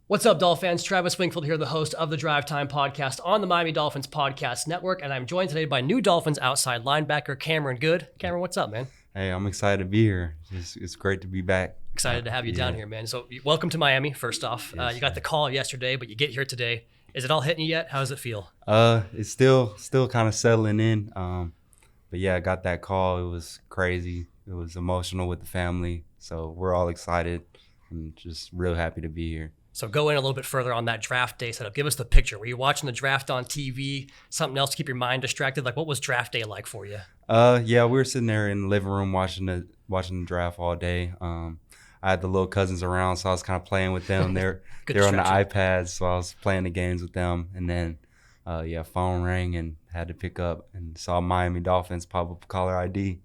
What's up, Dolphin fans? Travis Wingfield here, the host of the Drive Time Podcast on the Miami Dolphins Podcast Network, and I'm joined today by new Dolphins outside linebacker Cameron Goode. Cameron, what's up, man? Hey, I'm excited to be here. It's great to be back. Excited to have you down here, man. So welcome to Miami, first off. Yes, you got the call yesterday, but you get here today. Is it all hitting you yet? How does it feel? It's still kind of settling in. But yeah, I got that call. It was crazy. It was emotional with the family. So we're all excited and just real happy to be here. So go in a little bit further on that draft day setup. Give us the picture. Were you watching the draft on TV? Something else to keep your mind distracted? Like, what was draft day like for you? Yeah, we were sitting there in the living room watching the draft all day. I had the little cousins around, so I was kind of playing with them. They're on the iPads, so I was playing the games with them. And then, phone rang and had to pick up and saw Miami Dolphins pop up caller ID.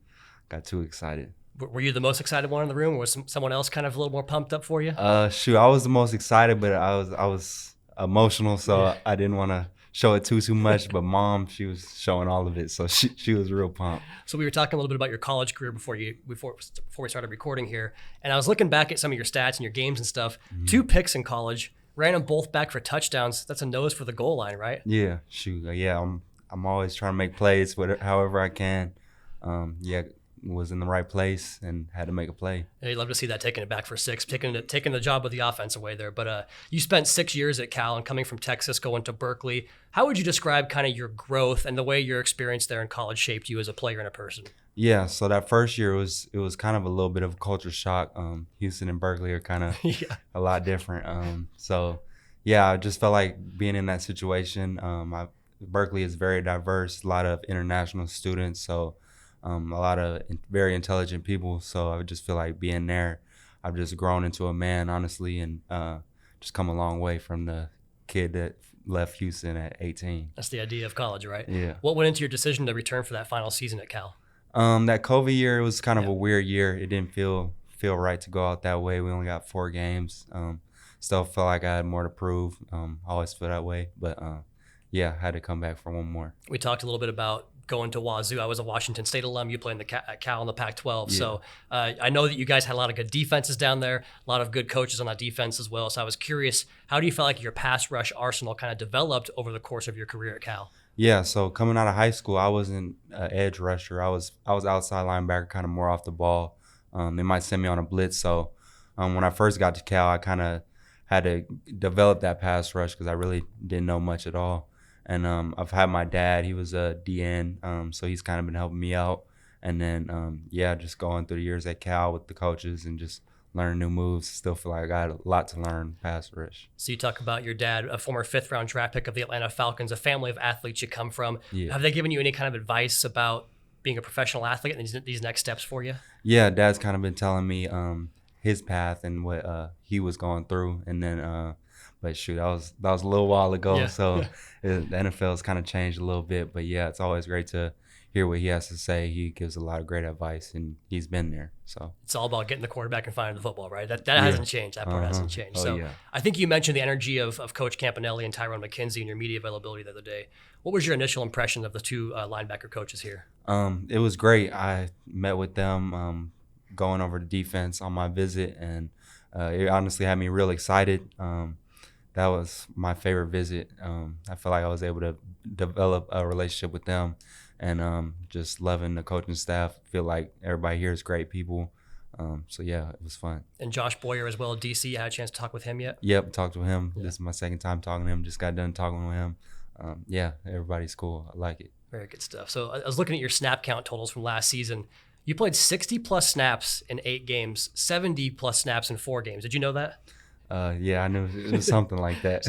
Got too excited. Were you the most excited one in the room, or was someone else kind of a little more pumped up for you? I was the most excited, but I was emotional, so I didn't want to show it too much. But Mom, she was showing all of it, so she was real pumped. So we were talking a little bit about your college career before we started recording here, and I was looking back at some of your stats and your games and stuff. Mm-hmm. 2 picks in college, ran them both back for touchdowns. That's a nose for the goal line, right? Yeah, I'm always trying to make plays, however I can. Was in the right place and had to make a play. Yeah, you'd love to see that, taking it back for 6, taking the job of the offense away there. But you spent 6 years at Cal and coming from Texas, going to Berkeley. How would you describe kind of your growth and the way your experience there in college shaped you as a player and a person? Yeah, so that first year it was kind of a little bit of a culture shock. Houston and Berkeley are kind of a lot different. I just felt like being in that situation. Berkeley is very diverse, a lot of international students, so a lot of very intelligent people. So I just feel like being there, I've just grown into a man, honestly, and just come a long way from the kid that left Houston at 18. That's the idea of college, right? Yeah. What went into your decision to return for that final season at Cal? That COVID year, it was kind of a weird year. It didn't feel right to go out that way. We only got 4 games. Still felt like I had more to prove. Always feel that way, but I had to come back for one more. We talked a little bit about going to Wazoo. I was a Washington State alum. You played at Cal in the Pac-12. Yeah. So I know that you guys had a lot of good defenses down there, a lot of good coaches on that defense as well. So I was curious, how do you feel like your pass rush arsenal kind of developed over the course of your career at Cal? Yeah, so coming out of high school, I wasn't an edge rusher. I was outside linebacker, kind of more off the ball. They might send me on a blitz. So when I first got to Cal, I kind of had to develop that pass rush because I really didn't know much at all. And I've had my dad, he was a DN, so he's kind of been helping me out. And then, just going through the years at Cal with the coaches and just learning new moves. Still feel like I got a lot to learn pass rush. So you talk about your dad, a former 5th-round draft pick of the Atlanta Falcons, a family of athletes you come from. Yeah. Have they given you any kind of advice about being a professional athlete and these next steps for you? Yeah, Dad's kind of been telling me his path and what he was going through. And then but shoot, that was a little while ago, so the NFL's kind of changed a little bit. But yeah, it's always great to hear what he has to say. He gives a lot of great advice, and he's been there. So it's all about getting the quarterback and finding the football, right? That hasn't changed. That part hasn't changed. I think you mentioned the energy of Coach Campanelli and Tyrone McKenzie in your media availability the other day. What was your initial impression of the 2 linebacker coaches here? It was great. I met with them going over the defense on my visit, and it honestly had me real excited. That was my favorite visit. I feel like I was able to develop a relationship with them and just loving the coaching staff. Feel like everybody here is great people. It was fun. And Josh Boyer as well, DC, you had a chance to talk with him yet? Yep, talked with him. Yeah. This is my second time talking to him. Just got done talking with him. Everybody's cool. I like it. Very good stuff. So I was looking at your snap count totals from last season. You played 60-plus snaps in 8 games, 70-plus snaps in 4 games. Did you know that? I knew it was something like that.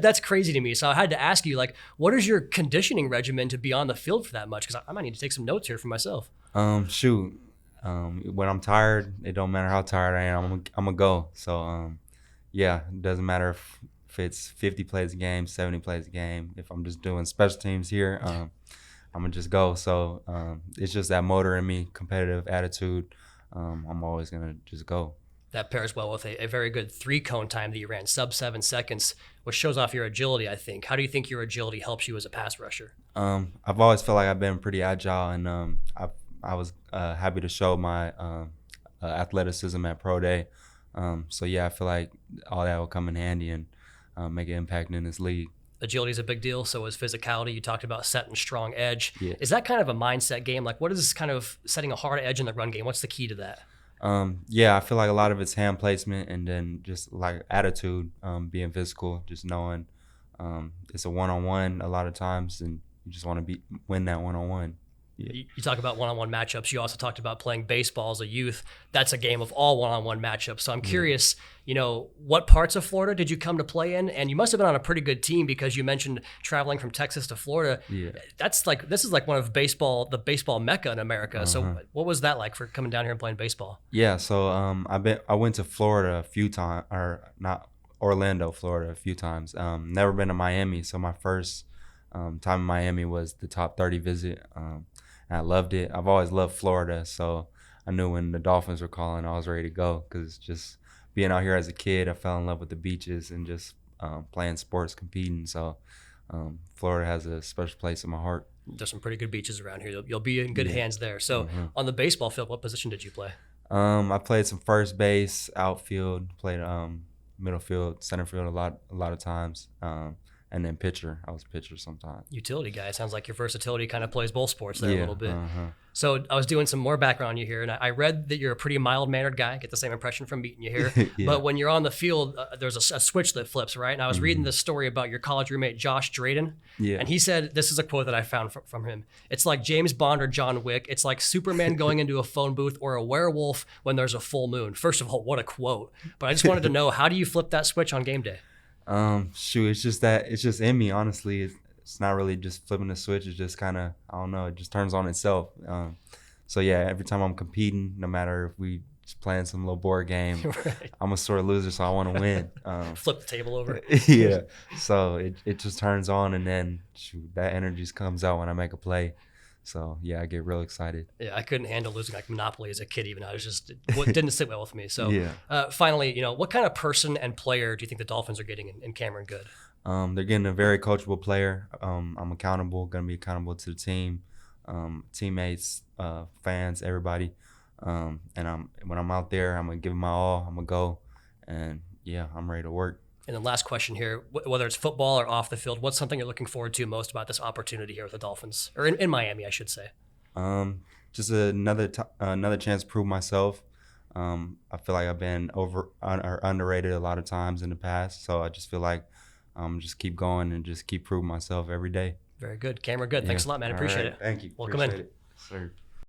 That's crazy to me. So I had to ask you, what is your conditioning regimen to be on the field for that much? Because I might need to take some notes here for myself. When I'm tired, it don't matter how tired I am. I'm gonna go. So it doesn't matter if it's 50 plays a game, 70 plays a game. If I'm just doing special teams here, I'm gonna just go. So it's just that motor in me, competitive attitude. I'm always gonna just go. That pairs well with a very good 3-cone time that you ran, sub 7 seconds, which shows off your agility, I think. How do you think your agility helps you as a pass rusher? I've always felt like I've been pretty agile, and I was happy to show my athleticism at Pro Day. So yeah, I feel like all that will come in handy and make an impact in this league. Agility is a big deal. So is physicality. You talked about setting strong edge. Yeah. Is that kind of a mindset game? Like, what is kind of setting a hard edge in the run game? What's the key to that? Yeah, I feel like a lot of it's hand placement and then just like attitude, being physical, just knowing it's a one-on-one a lot of times, and you just want to win that one-on-one. Yeah. You talk about one-on-one matchups. You also talked about playing baseball as a youth. That's a game of all one-on-one matchups. So I'm curious, what parts of Florida did you come to play in? And you must have been on a pretty good team because you mentioned traveling from Texas to Florida. Yeah. This is like one of the baseball mecca in America. So what was that like for coming down here and playing baseball? Yeah, so I went to Florida a few times, or not Orlando, Florida a few times. Never been to Miami, so my first time in Miami was the top 30 visit. And I loved it. I've always loved Florida, so I knew when the Dolphins were calling, I was ready to go, because just being out here as a kid, I fell in love with the beaches and just playing sports, competing. So Florida has a special place in my heart. There's some pretty good beaches around here. You'll be in good hands there. So on the baseball field, what position did you play? I played some first base, outfield, played middle field, center field a lot of times. And then pitcher. I was a pitcher sometimes. Utility guy. It sounds like your versatility kind of plays both sports there a little bit. So I was doing some more background on you here, and I read that you're a pretty mild-mannered guy. I get the same impression from meeting you here. But when you're on the field, there's a switch that flips, right? And I was reading this story about your college roommate, Josh Drayden. Yeah. And he said, this is a quote that I found from him. It's like James Bond or John Wick. It's like Superman going into a phone booth or a werewolf when there's a full moon. First of all, what a quote. But I just wanted to know, how do you flip that switch on game day? It's just in me, honestly. It's not really just flipping the switch. It's just kind of, I don't know, it just turns on itself. So yeah, every time I'm competing, no matter if we just playing some little board game, right. I'm a sore loser, so I want to win. Flip the table over. Yeah. So it just turns on, and then that energy just comes out when I make a play. So yeah, I get real excited. Yeah, I couldn't handle losing like Monopoly as a kid. Even it didn't sit well with me. So yeah. Finally, what kind of person and player do you think the Dolphins are getting in Cameron Goode? They're getting a very coachable player. I'm accountable, going to be accountable to the team, teammates, fans, everybody. And when I'm out there, I'm gonna give it my all. I'm gonna go, and yeah, I'm ready to work. And the last question here, whether it's football or off the field, what's something you're looking forward to most about this opportunity here with the Dolphins, or in Miami, I should say? Just another chance to prove myself. I feel like I've been underrated a lot of times in the past, so I just feel like just keep going and just keep proving myself every day. Very good. Cameron Goode, thanks a lot, man. I appreciate it. Thank you. Welcome in. Sir.